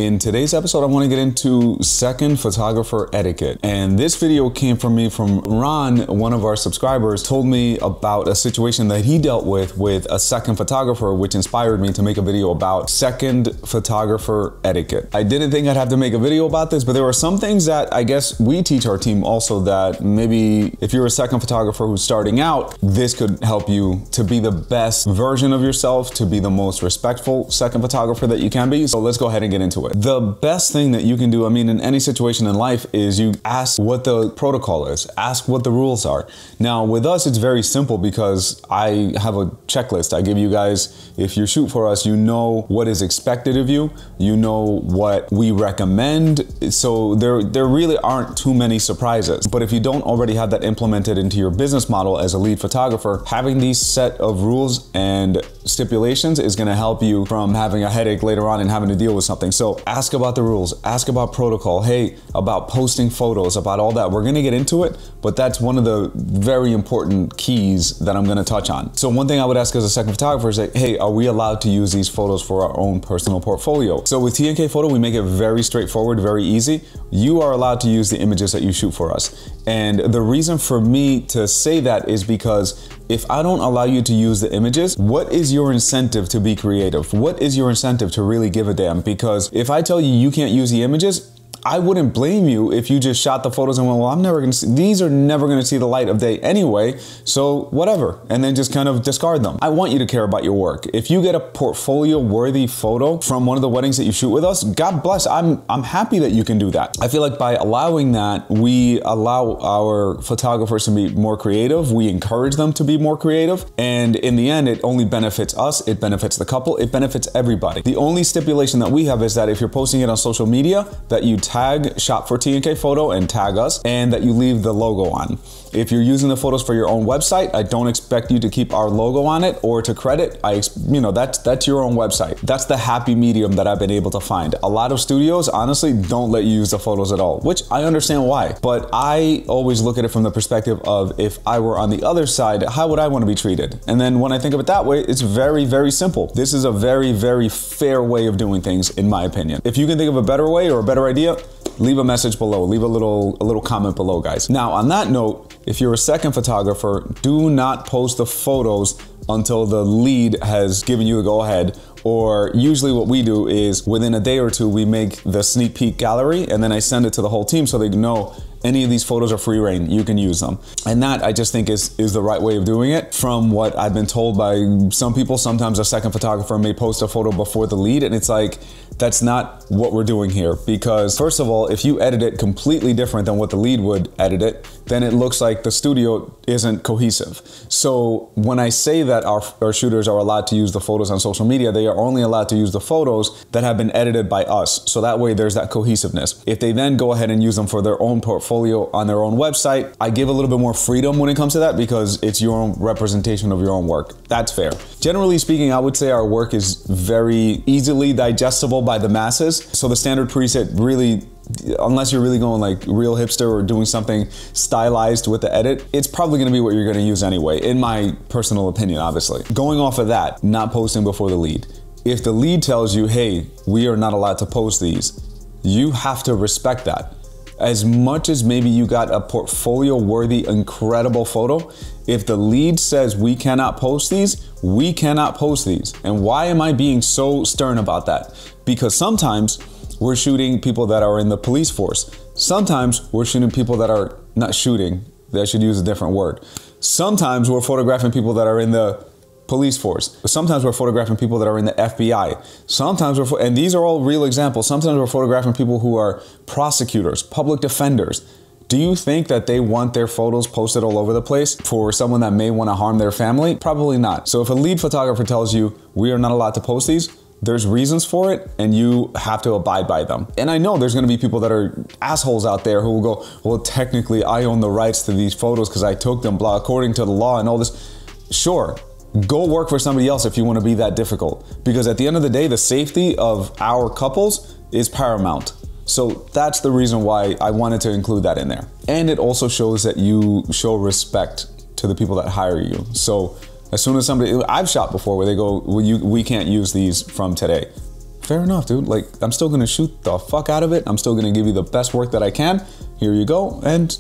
In today's episode, I want to get into second photographer etiquette. And this video came from Ron, one of our subscribers, told me about a situation that he dealt with a second photographer, which inspired me to make a video about second photographer etiquette. I didn't think I'd have to make a video about this, but there are some things that I guess we teach our team also that maybe if you're a second photographer who's starting out, this could help you to be the best version of yourself, to be the most respectful second photographer that you can be. So let's go ahead and get into it. The best thing that you can do, I mean, in any situation in life, is you ask what the protocol is, ask what the rules are. Now, with us, it's very simple because I have a checklist. I give you guys, if you shoot for us, you know what is expected of you, you know what we recommend. So there really aren't too many surprises. But if you don't already have that implemented into your business model as a lead photographer, having these set of rules and stipulations is going to help you from having a headache later on and having to deal with something. So ask about the rules, ask about protocol, hey, about posting photos, about all that. We're going to get into it, but that's one of the very important keys that I'm going to touch on. So one thing I would ask as a second photographer is that, hey, are we allowed to use these photos for our own personal portfolio? So with TNK Photo, we make it very straightforward, very easy. You are allowed to use the images that you shoot for us. And the reason for me to say that is because if I don't allow you to use the images, what is your incentive to be creative? What is your incentive to really give a damn? Because if I tell you you can't use the images, I wouldn't blame you if you just shot the photos and went, well, I'm never gonna see, these are never gonna see the light of day anyway, so whatever, and then just kind of discard them. I want you to care about your work. If you get a portfolio worthy photo from one of the weddings that you shoot with us, God bless, I'm happy that you can do that. I feel like by allowing that, we allow our photographers to be more creative, we encourage them to be more creative, and in the end, it only benefits us, it benefits the couple, it benefits everybody. The only stipulation that we have is that if you're posting it on social media, that you tag Shop for TNK Photo and tag us, and that you leave the logo on. If you're using the photos for your own website, I don't expect you to keep our logo on it or to credit. That's your own website. That's the happy medium that I've been able to find. A lot of studios, honestly, don't let you use the photos at all, which I understand why. But I always look at it from the perspective of if I were on the other side, how would I want to be treated? And then when I think of it that way, it's very, very simple. This is a very, very fair way of doing things, in my opinion. If you can think of a better way or a better idea, leave a message below, leave a little comment below, guys. Now, on that note, if you're a second photographer, do not post the photos until the lead has given you the go ahead. Or usually what we do is within a day or two, we make the sneak peek gallery and then I send it to the whole team so they know any of these photos are free reign, you can use them. And that I just think is the right way of doing it. From what I've been told by some people, sometimes a second photographer may post a photo before the lead and it's like, that's not what we're doing here. Because first of all, if you edit it completely different than what the lead would edit it, then it looks like the studio isn't cohesive. So when I say that our shooters are allowed to use the photos on social media, they are only allowed to use the photos that have been edited by us. So that way there's that cohesiveness. If they then go ahead and use them for their own portfolio on their own website, I give a little bit more freedom when it comes to that because it's your own representation of your own work. That's fair. Generally speaking, I would say our work is very easily digestible by the masses. So the standard preset really, unless you're really going like real hipster or doing something stylized with the edit, it's probably going to be what you're going to use anyway, in my personal opinion, obviously. Going off of that, not posting before the lead. If the lead tells you, hey, we are not allowed to post these, you have to respect that. As much as maybe you got a portfolio worthy, incredible photo, if the lead says we cannot post these, we cannot post these. And why am I being so stern about that? Because sometimes we're shooting people that are in the police force. Sometimes we're shooting people that are not shooting. I should use a different word. Sometimes we're photographing people that are in the police force. Sometimes we're photographing people that are in the FBI. Sometimes and these are all real examples. Sometimes we're photographing people who are prosecutors, public defenders. Do you think that they want their photos posted all over the place for someone that may want to harm their family? Probably not. So if a lead photographer tells you we are not allowed to post these, there's reasons for it and you have to abide by them. And I know there's going to be people that are assholes out there who will go, well, technically I own the rights to these photos because I took them, blah, according to the law and all this. Sure. Go work for somebody else if you want to be that difficult. Because at the end of the day, the safety of our couples is paramount. So that's the reason why I wanted to include that in there. And it also shows that you show respect to the people that hire you. So as soon as somebody, I've shot before where they go, well, we can't use these from today. fair enough, dude. Like, I'm still gonna shoot the fuck out of it. I'm still gonna give you the best work that I can. Here you go. And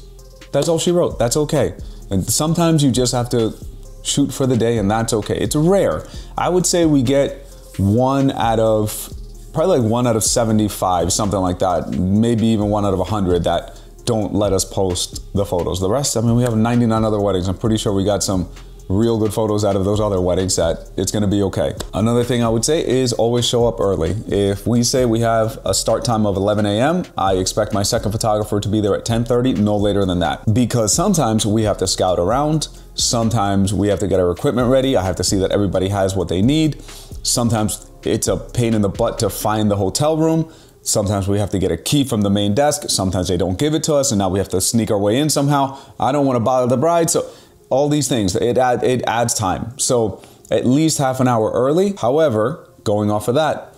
that's all she wrote. That's okay. And sometimes you just have to shoot for the day, and that's okay. It's rare. I would say we get probably like 1 out of 75, something like that. Maybe even 1 out of 100 that don't let us post the photos. The rest, I mean, we have 99 other weddings. I'm pretty sure we got some real good photos out of those other weddings that it's gonna be okay. Another thing I would say is always show up early. If we say we have a start time of 11 a.m., I expect my second photographer to be there at 10:30, no later than that. Because sometimes we have to scout around, sometimes we have to get our equipment ready, I have to see that everybody has what they need. Sometimes it's a pain in the butt to find the hotel room. Sometimes we have to get a key from the main desk, sometimes they don't give it to us, and now we have to sneak our way in somehow. I don't wanna bother the bride, so all these things, it adds time. So at least half an hour early. However, going off of that,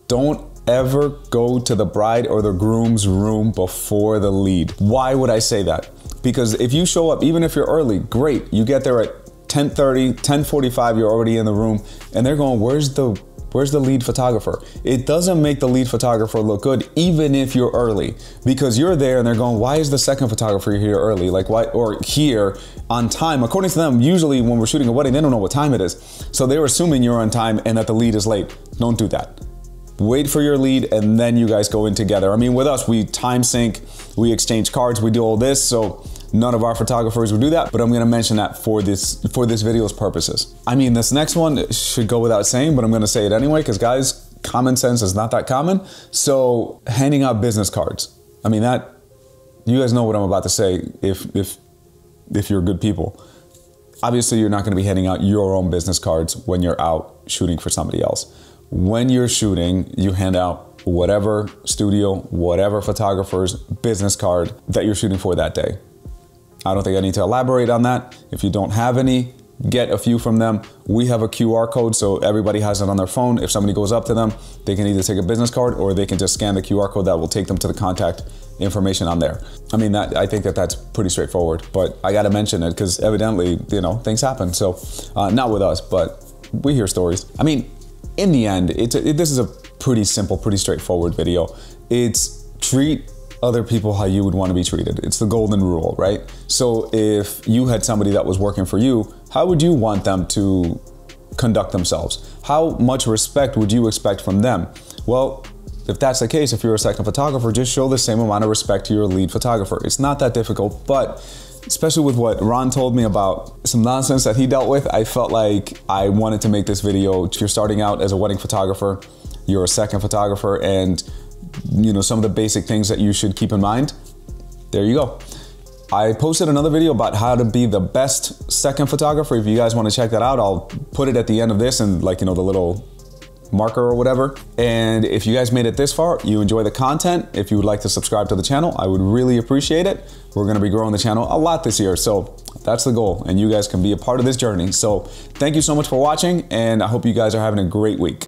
don't ever go to the bride or the groom's room before the lead. Why would I say that? Because if you show up, even if you're early, great. You get there at 10:30, 10:45, you're already in the room, and they're going, where's the lead photographer? It doesn't make the lead photographer look good, even if you're early, because you're there and they're going, why is the second photographer here early? Like, why, or here on time? According to them, usually when we're shooting a wedding, they don't know what time it is. So they're assuming you're on time and that the lead is late. Don't do that. Wait for your lead and then you guys go in together. I mean, with us, we time sync, we exchange cards, we do all this. So none of our photographers would do that, but I'm gonna mention that for this video's purposes. I mean, this next one should go without saying, but I'm gonna say it anyway, because guys, common sense is not that common. So handing out business cards. I mean, that, you guys know what I'm about to say if you're good people. Obviously, you're not gonna be handing out your own business cards when you're out shooting for somebody else. When you're shooting, you hand out whatever studio, whatever photographer's business card that you're shooting for that day. I don't think I need to elaborate on that. If you don't have any, get a few from them. We have a QR code, so everybody has it on their phone. If somebody goes up to them, they can either take a business card or they can just scan the QR code that will take them to the contact information on there. I mean, I think that's pretty straightforward, but I gotta mention it because evidently, you know, things happen. So not with us, but we hear stories. I mean, in the end, this is a pretty simple, pretty straightforward video. It's treat other people how you would want to be treated. It's the golden rule, right? So if you had somebody that was working for you, how would you want them to conduct themselves? How much respect would you expect from them? Well, if that's the case, if you're a second photographer, just show the same amount of respect to your lead photographer. It's not that difficult, but especially with what Ron told me about some nonsense that he dealt with, I felt like I wanted to make this video. You're starting out as a wedding photographer, you're a second photographer, and you know, some of the basic things that you should keep in mind. There you go. I posted another video about how to be the best second photographer. If you guys want to check that out, I'll put it at the end of this and, like, you know, the little marker or whatever. And if you guys made it this far, you enjoy the content, if you would like to subscribe to the channel, I would really appreciate it. We're going to be growing the channel a lot this year, so that's the goal, and you guys can be a part of this journey. So thank you so much for watching, and I hope you guys are having a great week.